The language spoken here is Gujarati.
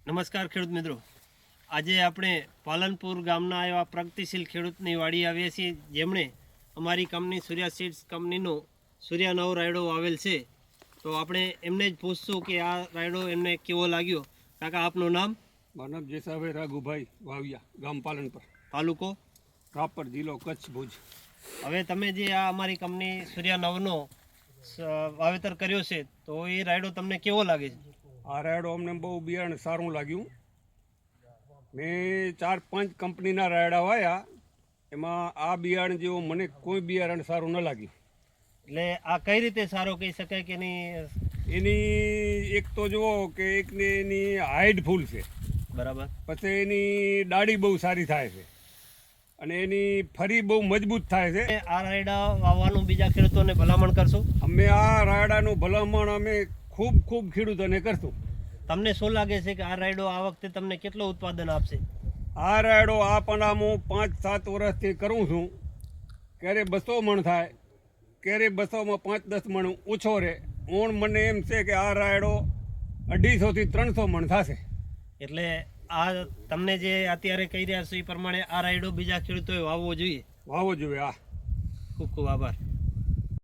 નમસ્કાર ખેડૂત મિત્રો, આજે આપણે પાલનપુર ગામના એવા પ્રગતિશીલ ખેડૂતની વાડી આવીએ છીએ જેમણે અમારી કંપની સૂર્યા સીડ્સ કંપનીનો સૂર્યા નવો રાયડો વાવેલ છે. તો આપણે એમને જ પૂછશું કે આ રાયડો એમને કેવો લાગ્યો. કાકા, આપનું નામ? માનવ જેસાભાઈ રાઘુભાઈ વાવિયા, ગામ પાલનપુર, તાલુકો રાપર, જિલ્લો કચ્છ, ભુજ. હવે તમે જે આ અમારી કંપની સૂર્યા નવનો વાવેતર કર્યો છે, તો એ રાયડો તમને કેવો લાગે છે? આ રાયડો અમને બહુ બિયારણ સારું લાગ્યું. મેં 4-5 કંપનીના રાયડા વાયા, એમાં આ બિયારણ જેવું મને કોઈ બિયારણ સારું ન લાગ્યું. એટલે આ કઈ રીતે સારો કહી શકાય કે એની એક તો જુઓ કે એકને એની હાઈટ ફૂલ છે, બરાબર. પછી એની દાઢી બહુ સારી થાય છે અને એની ફરી બહુ મજબૂત થાય છે. આ રાયડા વાવવાનું બીજા ખેડૂતોને ભલામણ કરશો? અમે આ રાયડાનું ભલામણ અમે ખૂબ ખેડૂતોને કરશું. તમને શું લાગે છે કે આ રાયડો આ વખતે તમને કેટલો ઉત્પાદન આપશે? આ રાયડો આ પણ હું 5-7 વર્ષથી કરું છું. ક્યારે 200 મણ થાય, ક્યારે 200માં 5-10 મણ ઓછો રહે. મને એમ છે કે આ રાયડો 250 થી 300 મણ થશે. એટલે આ તમને જે અત્યારે કહી રહ્યા છો એ પ્રમાણે આ રાયડો બીજા ખેડૂતોએ વાવવો જોઈએ. વાવવો જોઈએ. ખૂબ ખૂબ આભાર.